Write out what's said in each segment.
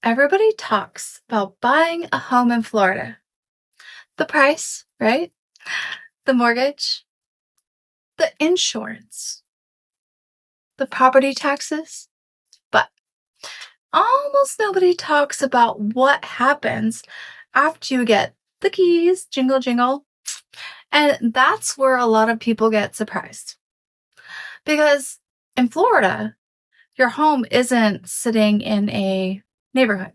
Everybody talks about buying a home in Florida. The price, right? The mortgage, the insurance, the property taxes. But almost nobody talks about what happens after you get the keys, jingle, jingle. And that's where a lot of people get surprised. Because in Florida, your home isn't sitting in a neighborhood.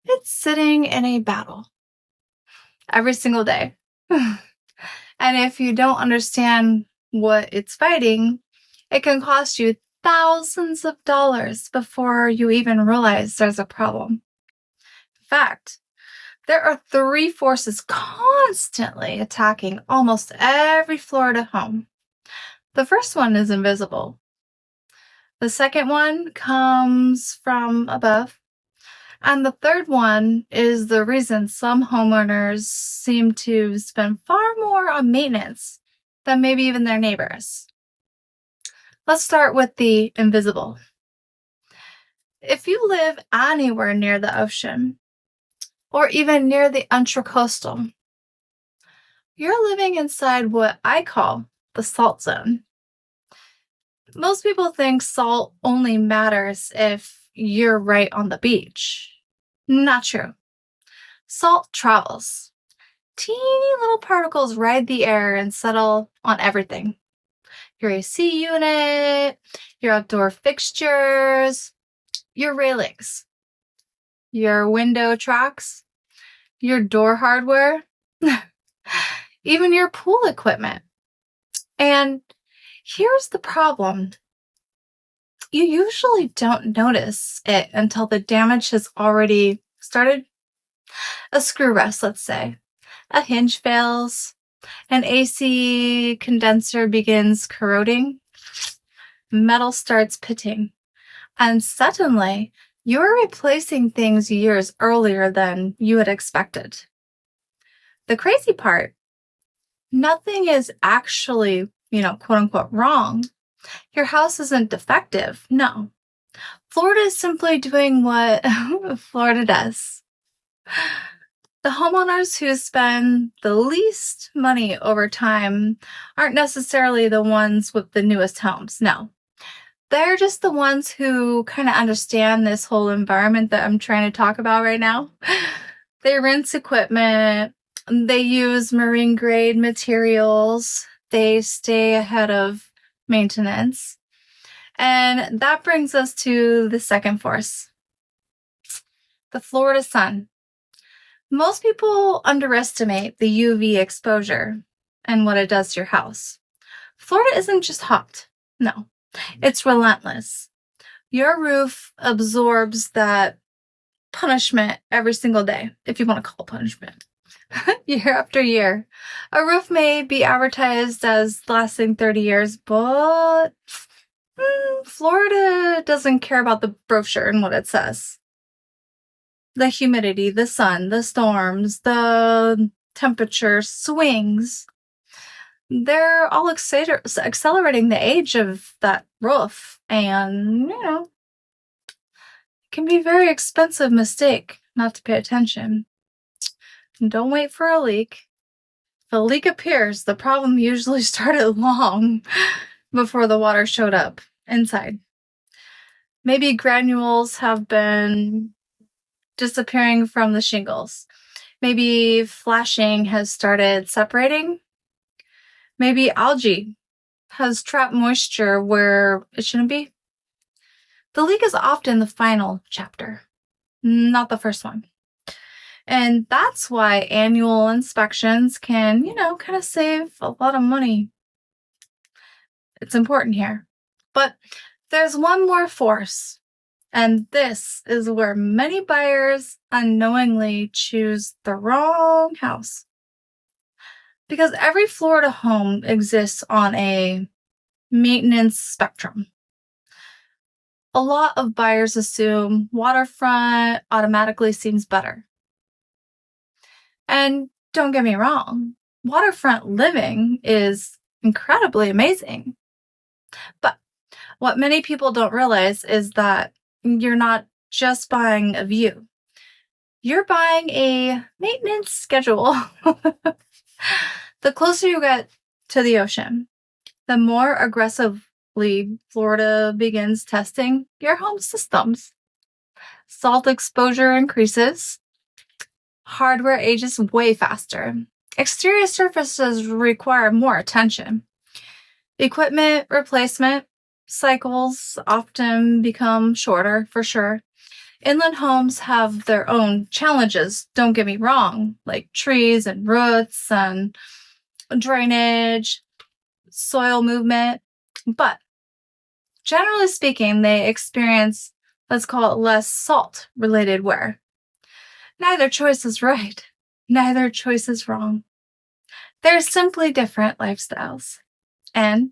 It's sitting in a battle every single day. And if you don't understand what it's fighting, it can cost you thousands of dollars before you even realize there's a problem. In fact, there are three forces constantly attacking almost every Florida home. The first one is invisible. The second one comes from above. And the third one is the reason some homeowners seem to spend far more on maintenance than maybe even their neighbors. Let's start with the invisible. If you live anywhere near the ocean, or even near the Intracoastal, you're living inside what I call the salt zone. Most people think salt only matters if you're right on the beach. Not true. Salt travels. Teeny little particles ride the air and settle on everything. Your AC unit, your outdoor fixtures, your railings, your window tracks, your door hardware, even your pool equipment. And here's the problem. You usually don't notice it until the damage has already started. A screw rust, let's say. A hinge fails. An AC condenser begins corroding. Metal starts pitting. And suddenly, you're replacing things years earlier than you had expected. The crazy part, nothing is actually, quote unquote, wrong. Your house isn't defective. No. Florida is simply doing what Florida does. The homeowners who spend the least money over time aren't necessarily the ones with the newest homes. No. They're just the ones who kind of understand this whole environment that I'm trying to talk about right now. They rinse equipment. They use marine grade materials. They stay ahead of maintenance. And that brings us to the second force, the Florida sun. Most people underestimate the UV exposure and what it does to your house. Florida isn't just hot. No, it's relentless. Your roof absorbs that punishment every single day, if you want to call it punishment. Year after year. A roof may be advertised as lasting 30 years, but Florida doesn't care about the brochure and what it says. The humidity, the sun, the storms, the temperature swings, they're all accelerating the age of that roof. And, it can be a very expensive mistake not to pay attention. Don't wait for a leak. If a leak appears, the problem usually started long before the water showed up inside. Maybe granules have been disappearing from the shingles. Maybe flashing has started separating. Maybe algae has trapped moisture where it shouldn't be. The leak is often the final chapter, not the first one. And that's why annual inspections can, kind of save a lot of money. It's important here. But there's one more force. And this is where many buyers unknowingly choose the wrong house. Because every Florida home exists on a maintenance spectrum. A lot of buyers assume waterfront automatically seems better. And don't get me wrong, waterfront living is incredibly amazing. But what many people don't realize is that you're not just buying a view. You're buying a maintenance schedule. The closer you get to the ocean, the more aggressively Florida begins testing your home systems. Salt exposure increases. Hardware ages way faster. Exterior surfaces require more attention. Equipment replacement cycles often become shorter, for sure. Inland homes have their own challenges, don't get me wrong, like trees and roots and drainage, soil movement, but generally speaking, they experience, let's call it, less salt-related wear. Neither choice is right. Neither choice is wrong. They're simply different lifestyles. And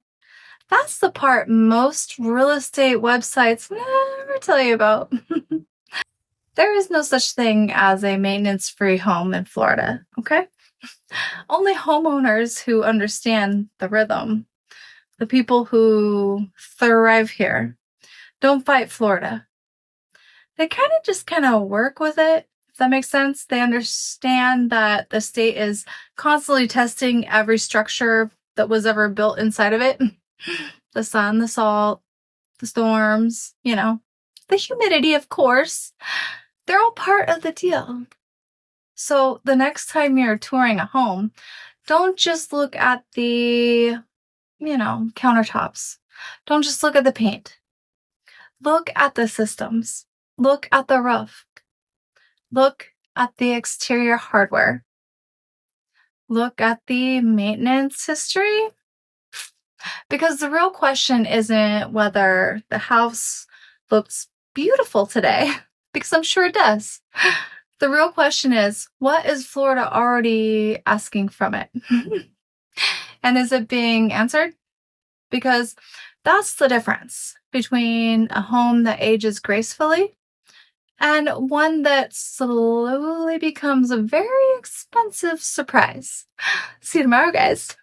that's the part most real estate websites never tell you about. There is no such thing as a maintenance-free home in Florida, okay? Only homeowners who understand the rhythm, the people who thrive here, don't fight Florida. They kind of work with it, if that makes sense. They understand that the state is constantly testing every structure that was ever built inside of it. The sun, the salt, the storms, the humidity, of course. They're all part of the deal. So the next time you're touring a home, don't just look at the, countertops. Don't just look at the paint. Look at the systems. Look at the roof. Look at the exterior hardware. Look at the maintenance history. Because the real question isn't whether the house looks beautiful today, because I'm sure it does. The real question is, what is Florida already asking from it? And is it being answered? Because that's the difference between a home that ages gracefully and one that slowly becomes a very expensive surprise. See you tomorrow, guys.